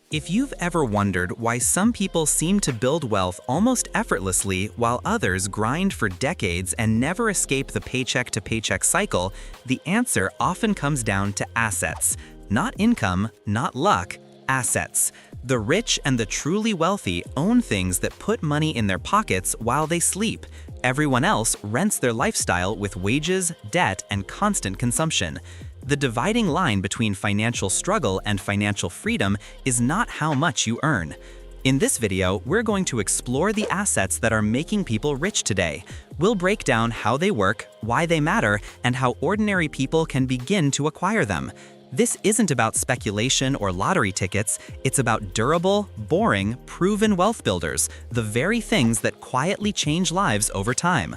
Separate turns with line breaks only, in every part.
If you've ever wondered why some people seem to build wealth almost effortlessly while others grind for decades and never escape the paycheck-to-paycheck cycle, the answer often comes down to assets. Not income, not luck, assets. The rich and the truly wealthy own things that put money in their pockets while they sleep. Everyone else rents their lifestyle with wages, debt, and constant consumption. The dividing line between financial struggle and financial freedom is not how much you earn. In this video, we're going to explore the assets that are making people rich today. We'll break down how they work, why they matter, and how ordinary people can begin to acquire them. This isn't about speculation or lottery tickets, it's about durable, boring, proven wealth builders, the very things that quietly change lives over time.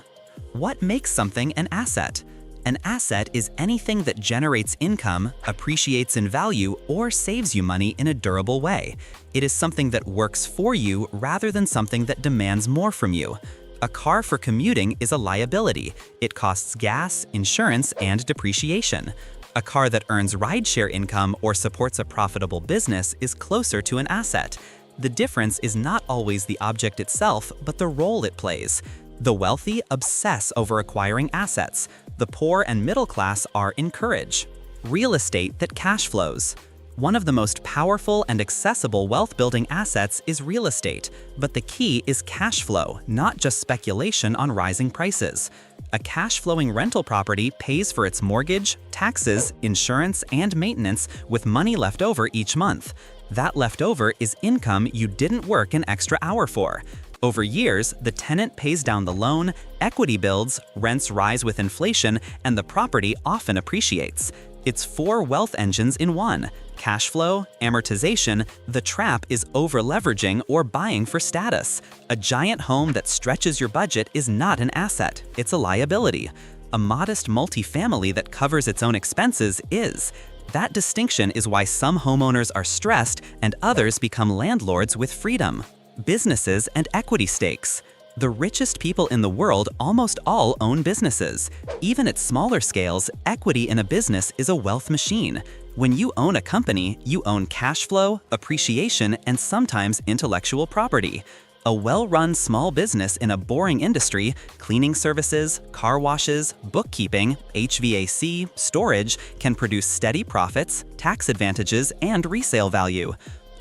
What makes something an asset? An asset is anything that generates income, appreciates in value, or saves you money in a durable way. It is something that works for you rather than something that demands more from you. A car for commuting is a liability. It costs gas, insurance, and depreciation. A car that earns rideshare income or supports a profitable business is closer to an asset. The difference is not always the object itself, but the role it plays. The wealthy obsess over acquiring assets. The poor and middle class are encouraged. Real estate that cash flows. One of the most powerful and accessible wealth-building assets is real estate, but the key is cash flow, not just speculation on rising prices. A cash-flowing rental property pays for its mortgage, taxes, insurance, and maintenance with money left over each month. That leftover is income you didn't work an extra hour for. Over years, the tenant pays down the loan, equity builds, rents rise with inflation, and the property often appreciates. It's 4 wealth engines in one: cash flow, amortization. The trap is over-leveraging or buying for status. A giant home that stretches your budget is not an asset, it's a liability. A modest multifamily that covers its own expenses is. That distinction is why some homeowners are stressed and others become landlords with freedom. Businesses and equity stakes. The richest people in the world almost all own businesses. Even at smaller scales, equity in a business is a wealth machine. When you own a company, you own cash flow, appreciation, and sometimes intellectual property. A well-run small business in a boring industry, cleaning services, car washes, bookkeeping, HVAC, storage, can produce steady profits, tax advantages, and resale value.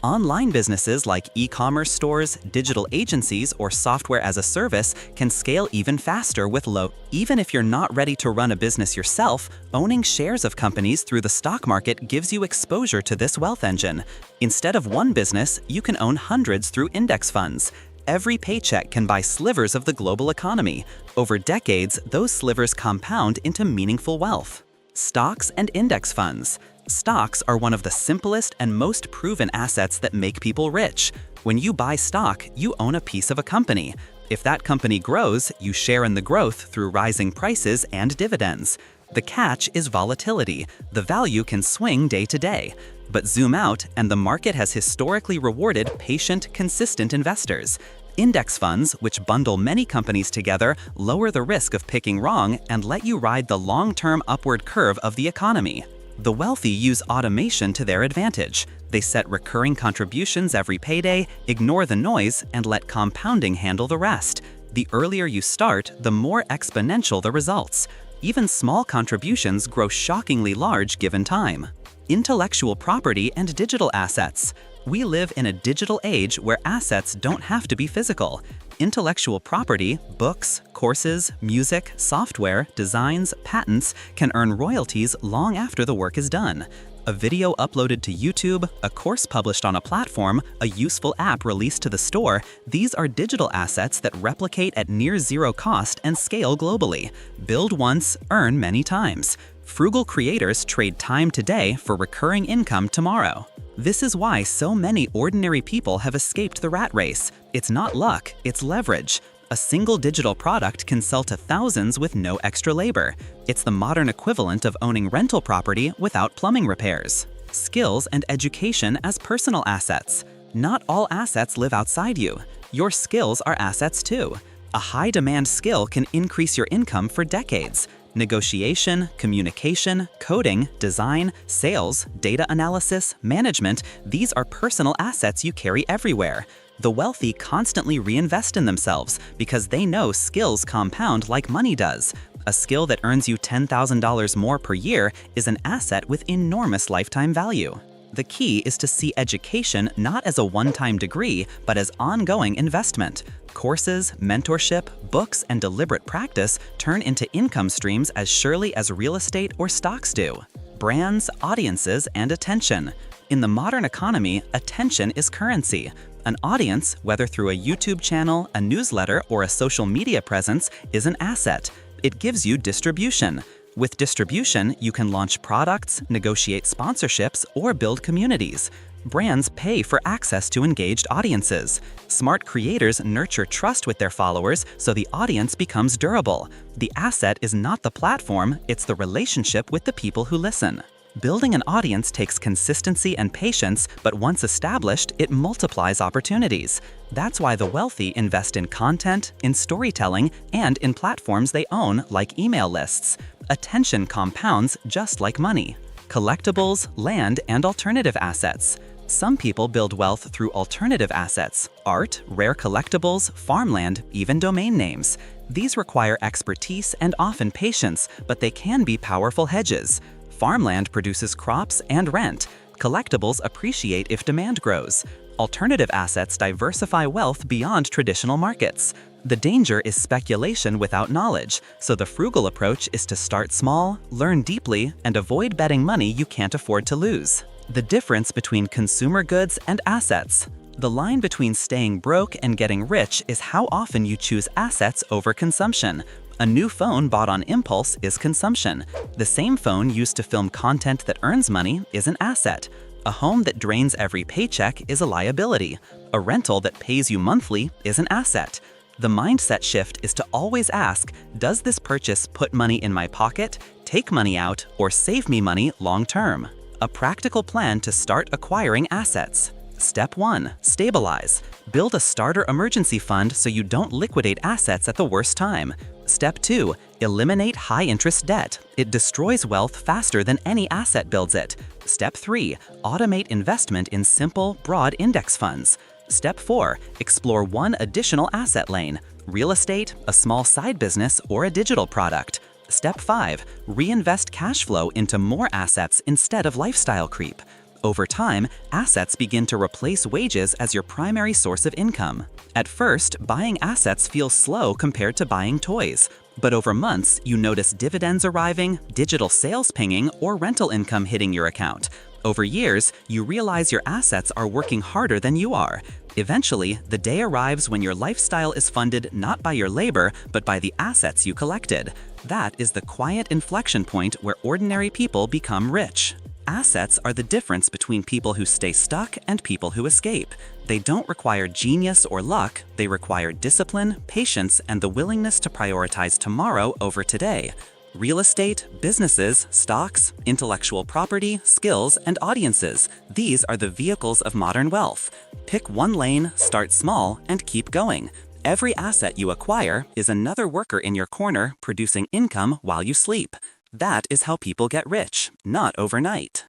Online businesses like e-commerce stores, digital agencies, or software as a service can scale even faster with low. Even if you're not ready to run a business yourself, owning shares of companies through the stock market gives you exposure to this wealth engine. Instead of one business, you can own hundreds through index funds. Every paycheck can buy slivers of the global economy. Over decades, those slivers compound into meaningful wealth. Stocks and index funds. Stocks are one of the simplest and most proven assets that make people rich. When you buy stock, you own a piece of a company. If that company grows, you share in the growth through rising prices and dividends. The catch is volatility. The value can swing day to day. But zoom out, and the market has historically rewarded patient, consistent investors. Index funds, which bundle many companies together, lower the risk of picking wrong and let you ride the long-term upward curve of the economy. The wealthy use automation to their advantage. They set recurring contributions every payday, ignore the noise, and let compounding handle the rest. The earlier you start, the more exponential the results. Even small contributions grow shockingly large given time. Intellectual property and digital assets. We live in a digital age where assets don't have to be physical. Intellectual property, books, courses, music, software, designs, patents can earn royalties long after the work is done. A video uploaded to YouTube, a course published on a platform, a useful app released to the store, these are digital assets that replicate at near zero cost and scale globally. Build once, earn many times. Frugal creators trade time today for recurring income tomorrow. This is why so many ordinary people have escaped the rat race. It's not luck, it's leverage. A single digital product can sell to thousands with no extra labor. It's the modern equivalent of owning rental property without plumbing repairs. Skills and education as personal assets. Not all assets live outside you. Your skills are assets too. A high-demand skill can increase your income for decades. Negotiation, communication, coding, design, sales, data analysis, management, these are personal assets you carry everywhere. The wealthy constantly reinvest in themselves because they know skills compound like money does. A skill that earns you $10,000 more per year is an asset with enormous lifetime value. The key is to see education not as a one-time degree, but as ongoing investment. Courses, mentorship, books, and deliberate practice turn into income streams as surely as real estate or stocks do. Brands, audiences, and attention. In the modern economy, attention is currency. An audience, whether through a YouTube channel, a newsletter, or a social media presence, is an asset. It gives you distribution. With distribution, you can launch products, negotiate sponsorships, or build communities. Brands pay for access to engaged audiences. Smart creators nurture trust with their followers so the audience becomes durable. The asset is not the platform, it's the relationship with the people who listen. Building an audience takes consistency and patience, but once established, it multiplies opportunities. That's why the wealthy invest in content, in storytelling, and in platforms they own like email lists. Attention compounds just like money. Collectibles, land, and alternative assets. Some people build wealth through alternative assets: art, rare collectibles, farmland, even domain names. These require expertise and often patience, but they can be powerful hedges. Farmland produces crops and rent. Collectibles appreciate if demand grows. Alternative assets diversify wealth beyond traditional markets. The danger is speculation without knowledge, so the frugal approach is to start small, learn deeply, and avoid betting money you can't afford to lose. The difference between consumer goods and assets. The line between staying broke and getting rich is how often you choose assets over consumption. A new phone bought on impulse is consumption. The same phone used to film content that earns money is an asset. A home that drains every paycheck is a liability. A rental that pays you monthly is an asset. The mindset shift is to always ask, does this purchase put money in my pocket, take money out, or save me money long term? A practical plan to start acquiring assets. Step 1. Stabilize. Build a starter emergency fund so you don't liquidate assets at the worst time. Step 2. Eliminate high-interest debt. It destroys wealth faster than any asset builds it. Step 3. Automate investment in simple, broad index funds. Step 4. Explore one additional asset lane: real estate, a small side business, or a digital product. Step 5. Reinvest cash flow into more assets instead of lifestyle creep. Over time, assets begin to replace wages as your primary source of income. At first, buying assets feels slow compared to buying toys. But over months, you notice dividends arriving, digital sales pinging, or rental income hitting your account. Over years, you realize your assets are working harder than you are. Eventually, the day arrives when your lifestyle is funded not by your labor, but by the assets you collected. That is the quiet inflection point where ordinary people become rich. Assets are the difference between people who stay stuck and people who escape. They don't require genius or luck, they require discipline, patience, and the willingness to prioritize tomorrow over today. Real estate, businesses, stocks, intellectual property, skills, and audiences. These are the vehicles of modern wealth. Pick one lane, start small, and keep going. Every asset you acquire is another worker in your corner producing income while you sleep. That is how people get rich, not overnight.